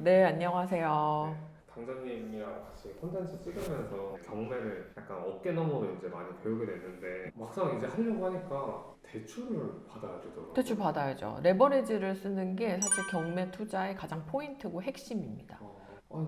네, 안녕하세요. 당장님이랑 같이 콘텐츠 찍으면서 경매를 약간 어깨 너머로 이제 많이 배우게 됐는데 막상 이제 하려고 하니까 대출을 받아야 되더라고요. 대출 받아야죠. 레버리지를 쓰는 게 사실 경매 투자의 가장 포인트고 핵심입니다.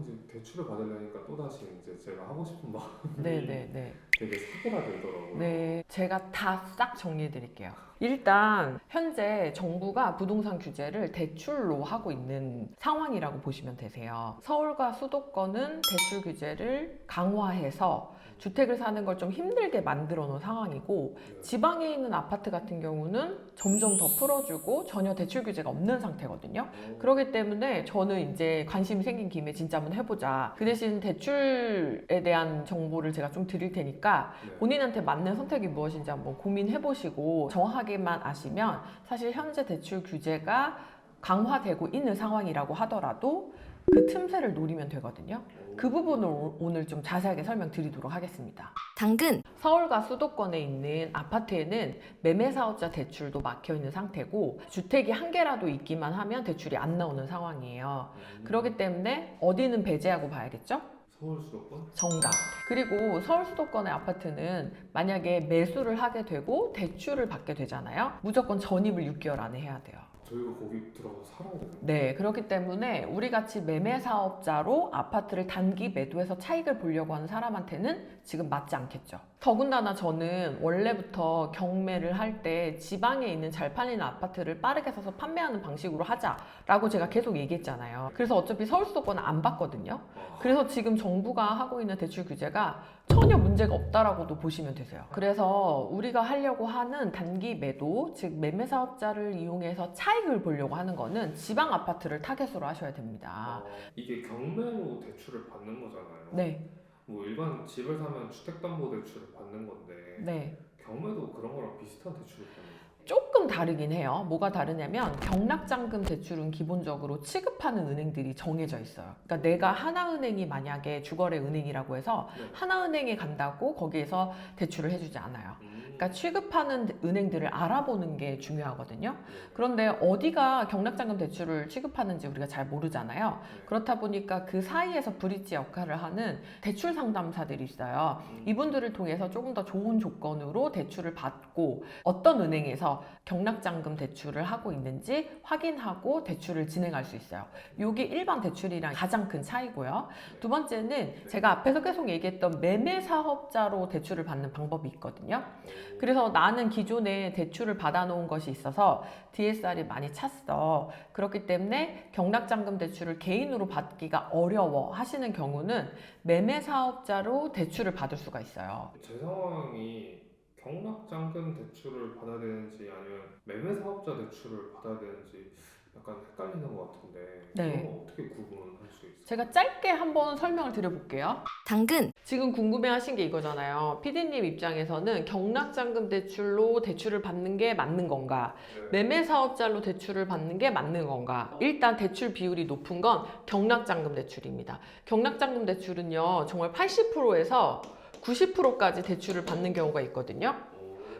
이제 대출을 받으려니까 또다시 이제 제가 하고 싶은 마음이 네네네. 되게 사그라들더라고요. 네, 제가 다 싹 정리해 드릴게요. 일단 현재 정부가 부동산 규제를 대출로 하고 있는 상황이라고 보시면 되세요. 서울과 수도권은 대출 규제를 강화해서 주택을 사는 걸 좀 힘들게 만들어 놓은 상황이고, 지방에 있는 아파트 같은 경우는 점점 더 풀어주고 전혀 대출 규제가 없는 상태거든요. 그렇기 때문에 저는 이제 관심이 생긴 김에 진짜 한번 해보자. 그 대신 대출에 대한 정보를 제가 좀 드릴 테니까 본인한테 맞는 선택이 무엇인지 한번 고민해보시고 정확하게만 아시면, 사실 현재 대출 규제가 강화되고 있는 상황이라고 하더라도 그 틈새를 노리면 되거든요. 그 부분을 오늘 좀 자세하게 설명드리도록 하겠습니다. 당근, 서울과 수도권에 있는 아파트에는 매매사업자 대출도 막혀있는 상태고, 주택이 한 개라도 있기만 하면 대출이 안 나오는 상황이에요. 그렇기 때문에 어디는 배제하고 봐야겠죠? 서울 수도권? 정답. 그리고 서울 수도권의 아파트는 만약에 매수를 하게 되고 대출을 받게 되잖아요. 무조건 전입을 6개월 안에 해야 돼요. 저희가 거기 들어가서 살아야 되는 네, 그렇기 때문에 우리 같이 매매 사업자로 아파트를 단기 매도해서 차익을 보려고 하는 사람한테는 지금 맞지 않겠죠. 더군다나 저는 원래부터 경매를 할 때 지방에 있는 잘 팔리는 아파트를 빠르게 사서 판매하는 방식으로 하자라고 제가 계속 얘기했잖아요. 그래서 어차피 서울 수도권은 안 받거든요. 그래서 지금 정부가 하고 있는 대출 규제가 전혀 문제가 없다라고도 보시면 되세요. 그래서 우리가 하려고 하는 단기 매도, 즉 매매 사업자를 이용해서 차익을 보려고 하는 거는 지방 아파트를 타겟으로 하셔야 됩니다. 이게 경매로 대출을 받는 거잖아요. 네, 뭐 일반 집을 사면 주택담보대출을 받는 건데 네. 경매도 그런 거랑 비슷한 대출을 받는 거예요? 조금 다르긴 해요. 뭐가 다르냐면 경락잔금 대출은 기본적으로 취급하는 은행들이 정해져 있어요. 그러니까 내가 하나은행이 만약에 주거래 은행이라고 해서 하나은행에 간다고 거기에서 대출을 해주지 않아요. 그러니까 취급하는 은행들을 알아보는 게 중요하거든요. 그런데 어디가 경락잔금 대출을 취급하는지 우리가 잘 모르잖아요. 그렇다 보니까 그 사이에서 브릿지 역할을 하는 대출 상담사들이 있어요. 이분들을 통해서 조금 더 좋은 조건으로 대출을 받고 어떤 은행에서 경락잔금 대출을 하고 있는지 확인하고 대출을 진행할 수 있어요. 이게 일반 대출이랑 가장 큰 차이고요. 두 번째는 제가 앞에서 계속 얘기했던 매매 사업자로 대출을 받는 방법이 있거든요. 그래서 나는 기존에 대출을 받아놓은 것이 있어서 DSR이 많이 찼어. 그렇기 때문에 경락잔금 대출을 개인으로 받기가 어려워 하시는 경우는 매매 사업자로 대출을 받을 수가 있어요. 제 상황이 경락잔금 대출을 받아야 되는지 아니면 매매사업자 대출을 받아야 되는지 약간 헷갈리는 것 같은데 네. 그런 거 어떻게 구분할 수 있어요? 제가 짧게 한번 설명을 드려볼게요. 당근, 지금 궁금해하신 게 이거잖아요. PD님 입장에서는 경락잔금 대출로 대출을 받는 게 맞는 건가? 매매사업자로 대출을 받는 게 맞는 건가? 일단 대출 비율이 높은 건 경락잔금 대출입니다. 경락잔금 대출은요, 정말 80%에서 90%까지 대출을 받는 경우가 있거든요.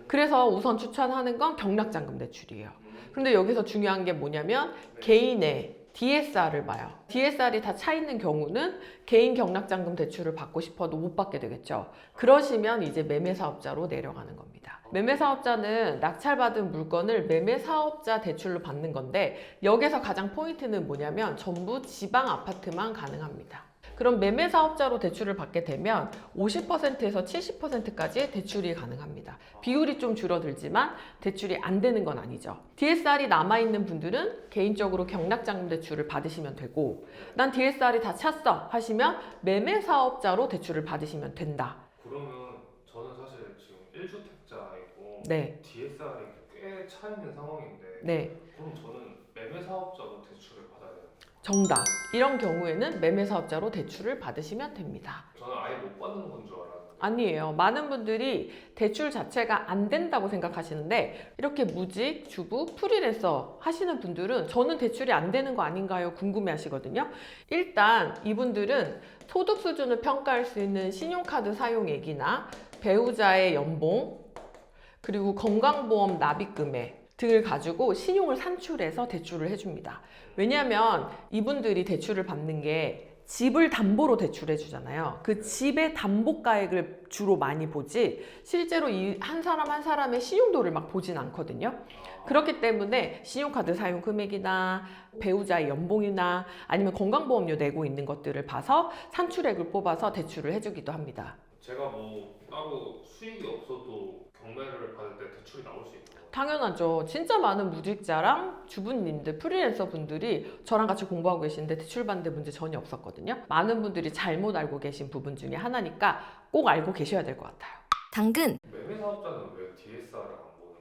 그래서 우선 추천하는 건 경락잔금 대출이에요. 그런데 여기서 중요한 게 뭐냐면 개인의 DSR을 봐요. DSR이 다 차 있는 경우는 개인 경락잔금 대출을 받고 싶어도 못 받게 되겠죠. 그러시면 이제 매매사업자로 내려가는 겁니다. 매매사업자는 낙찰받은 물건을 매매사업자 대출로 받는 건데, 여기서 가장 포인트는 뭐냐면 전부 지방 아파트만 가능합니다. 그럼 매매사업자로 대출을 받게 되면 50%에서 70%까지 대출이 가능합니다. 비율이 좀 줄어들지만 대출이 안 되는 건 아니죠. DSR이 남아있는 분들은 개인적으로 경락잔금 대출을 받으시면 되고, 난 DSR이 다 찼어 하시면 매매사업자로 대출을 받으시면 된다. 그러면 저는 사실 지금 1주택자이고 네. DSR이 꽤 차 있는 상황인데 네. 그럼 저는 매매사업자로 대출을 받아야 돼요? 정답. 이런 경우에는 매매사업자로 대출을 받으시면 됩니다. 저는 아예 못 받는 건 줄 알았는데 아니에요. 많은 분들이 대출 자체가 안 된다고 생각하시는데, 이렇게 무직, 주부, 프리랜서 하시는 분들은 저는 대출이 안 되는 거 아닌가요? 궁금해 하시거든요. 일단 이분들은 소득 수준을 평가할 수 있는 신용카드 사용액이나 배우자의 연봉, 그리고 건강보험 납입 금액, 등을 가지고 신용을 산출해서 대출을 해줍니다. 왜냐하면 이분들이 대출을 받는 게 집을 담보로 대출해 주잖아요. 그 집의 담보가액을 주로 많이 보지 실제로 이 한 사람 한 사람의 신용도를 막 보진 않거든요. 그렇기 때문에 신용카드 사용 금액이나 배우자의 연봉이나 아니면 건강보험료 내고 있는 것들을 봐서 산출액을 뽑아서 대출을 해주기도 합니다. 제가 뭐 따로 수익이 없어도 경매를 받을 때 대출이 나올 수 있나요? 당연하죠. 진짜 많은 무직자랑 주부님들, 프리랜서 분들이 저랑 같이 공부하고 계시는데 대출 받는데 문제 전혀 없었거든요. 많은 분들이 잘못 알고 계신 부분 중에 하나니까 꼭 알고 계셔야 될 것 같아요. 당근, 매매 사업자는 왜 DSR을 안 보는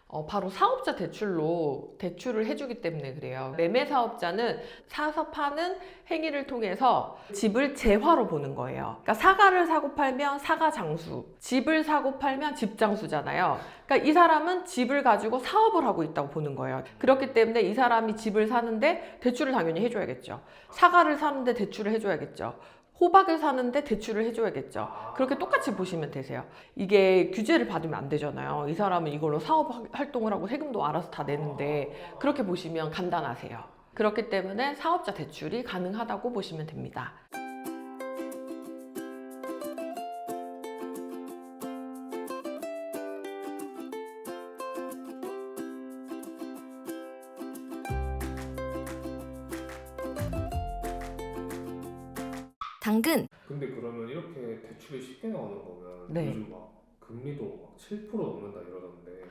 거예요? 바로 사업자 대출로 대출을 해주기 때문에 그래요. 매매 사업자는 사서 파는 행위를 통해서 집을 재화로 보는 거예요. 그러니까 사과를 사고 팔면 사과 장수, 집을 사고 팔면 집 장수잖아요. 그러니까 이 사람은 집을 가지고 사업을 하고 있다고 보는 거예요. 그렇기 때문에 이 사람이 집을 사는데 대출을 당연히 해줘야겠죠. 사과를 사는데 대출을 해줘야겠죠. 호박을 사는데 대출을 해줘야겠죠. 그렇게 똑같이 보시면 되세요. 이게 규제를 받으면 안 되잖아요. 이 사람은 이걸로 사업 활동을 하고 세금도 알아서 다 내는데 그렇게 보시면 간단하세요. 그렇기 때문에 사업자 대출이 가능하다고 보시면 됩니다. 당근, 근데 그러면 이렇게 대출이 쉽게 나오는 거면 네. 요즘 막 금리도 막 7% 넘는다 이러던데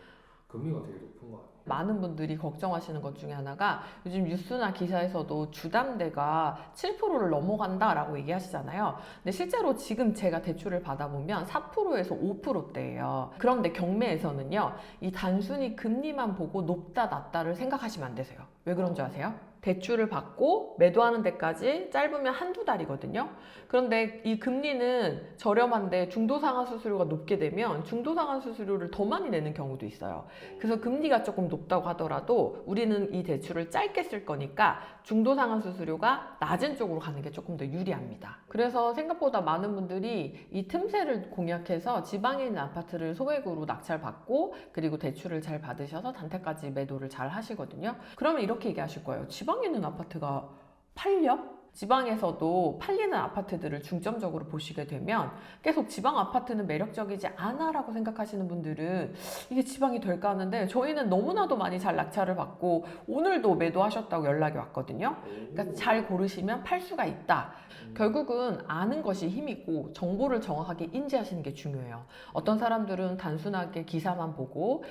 금리가 되게 높은 거 아니에요? 많은 분들이 걱정하시는 것 중에 하나가 요즘 뉴스나 기사에서도 주담대가 7%를 넘어간다라고 얘기하시잖아요. 근데 실제로 지금 제가 대출을 받아보면 4%에서 5%대예요. 그런데 경매에서는요, 이 단순히 금리만 보고 높다 낮다를 생각하시면 안 되세요. 왜 그런 줄 아세요? 대출을 받고 매도하는 데까지 짧으면 한두 달이거든요. 그런데 이 금리는 저렴한데 중도상환 수수료가 높게 되면 중도상환 수수료를 더 많이 내는 경우도 있어요. 그래서 금리가 조금 높다고 하더라도 우리는 이 대출을 짧게 쓸 거니까 중도상환 수수료가 낮은 쪽으로 가는 게 조금 더 유리합니다. 그래서 생각보다 많은 분들이 이 틈새를 공략해서 지방에 있는 아파트를 소액으로 낙찰받고 그리고 대출을 잘 받으셔서 단타까지 매도를 잘 하시거든요. 그러면 이렇게 얘기하실 거예요. 지방에 있는 아파트가 팔려? 지방에서도 팔리는 아파트들을 중점적으로 보시게 되면 계속 지방 아파트는 매력적이지 않아라고 생각하시는 분들은 이게 지방이 될까 하는데 저희는 너무나도 많이 잘 낙찰을 받고 오늘도 매도하셨다고 연락이 왔거든요. 그러니까 잘 고르시면 팔 수가 있다. 결국은 아는 것이 힘이고 정보를 정확하게 인지하시는 게 중요해요. 어떤 사람들은 단순하게 기사만 보고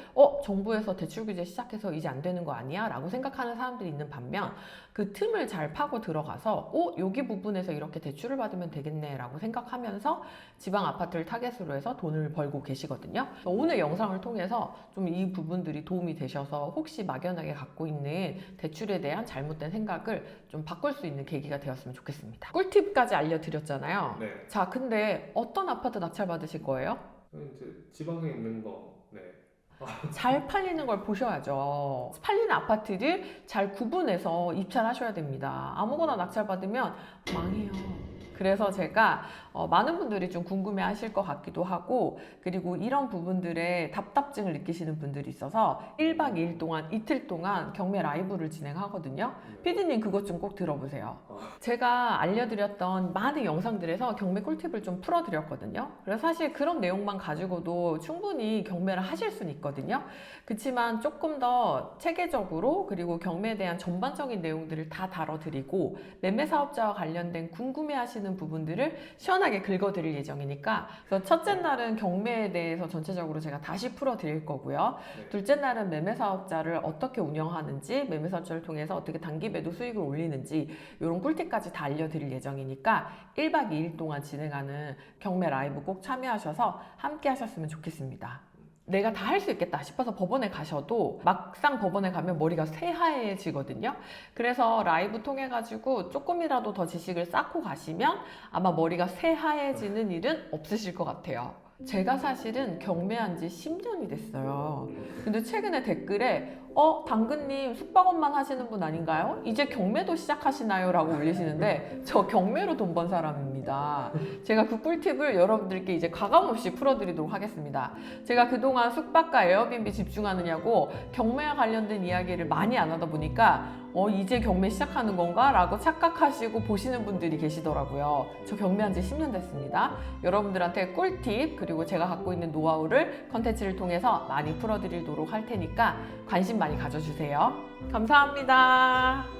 정부에서 대출 규제 시작해서 이제 안 되는 거 아니야? 라고 생각하는 사람들이 있는 반면 그 틈을 잘 파고 들어가서 여기 부분에서 이렇게 대출을 받으면 되겠네 라고 생각하면서 지방 아파트를 타겟으로 해서 돈을 벌고 계시거든요. 오늘 영상을 통해서 좀 이 부분들이 도움이 되셔서 혹시 막연하게 갖고 있는 대출에 대한 잘못된 생각을 좀 바꿀 수 있는 계기가 되었으면 좋겠습니다. 꿀팁까지 알려드렸잖아요. 네. 자, 근데 어떤 아파트 낙찰 받으실 거예요? 이제 지방에 있는 거. 네. 잘 팔리는 걸 보셔야죠. 팔리는 아파트를 잘 구분해서 입찰하셔야 됩니다. 아무거나 낙찰 받으면 망해요. 그래서 제가 많은 분들이 좀 궁금해 하실 것 같기도 하고 그리고 이런 부분들에 답답증을 느끼시는 분들이 있어서 1박 2일 동안 이틀 동안 경매 라이브를 진행하거든요. PD님 그것 좀 꼭 들어보세요. 제가 알려드렸던 많은 영상들에서 경매 꿀팁을 좀 풀어드렸거든요. 그래서 사실 그런 내용만 가지고도 충분히 경매를 하실 수는 있거든요. 그렇지만 조금 더 체계적으로 그리고 경매에 대한 전반적인 내용들을 다 다뤄드리고 매매 사업자와 관련된 궁금해하시는 부분들을 시원하게 긁어드릴 예정이니까 그래서 첫째 날은 경매에 대해서 전체적으로 제가 다시 풀어드릴 거고요. 네. 둘째 날은 매매 사업자를 어떻게 운영하는지 매매 사업자를 통해서 어떻게 단기 매도 수익을 올리는지 이런 꿀팁까지 다 알려드릴 예정이니까 1박 2일 동안 진행하는 경매 라이브 꼭 참여하셔서 함께 하셨으면 좋겠습니다. 내가 다 할 수 있겠다 싶어서 법원에 가셔도 막상 법원에 가면 머리가 새하얘지거든요. 그래서 라이브 통해 가지고 조금이라도 더 지식을 쌓고 가시면 아마 머리가 새하얘지는 일은 없으실 것 같아요. 제가 사실은 경매한 지 10년이 됐어요. 근데 최근에 댓글에 당근님 숙박업만 하시는 분 아닌가요? 이제 경매도 시작하시나요? 라고 올리시는데 저 경매로 돈 번 사람입니다. 제가 그 꿀팁을 여러분들께 이제 가감없이 풀어드리도록 하겠습니다. 제가 그동안 숙박과 에어비앤비 집중하느냐고 경매와 관련된 이야기를 많이 안 하다 보니까 이제 경매 시작하는 건가? 라고 착각하시고 보시는 분들이 계시더라고요. 저 경매한 지 10년 됐습니다. 여러분들한테 꿀팁 그리고 제가 갖고 있는 노하우를 컨텐츠를 통해서 많이 풀어드리도록 할 테니까 관심 많이 가져주세요. 감사합니다.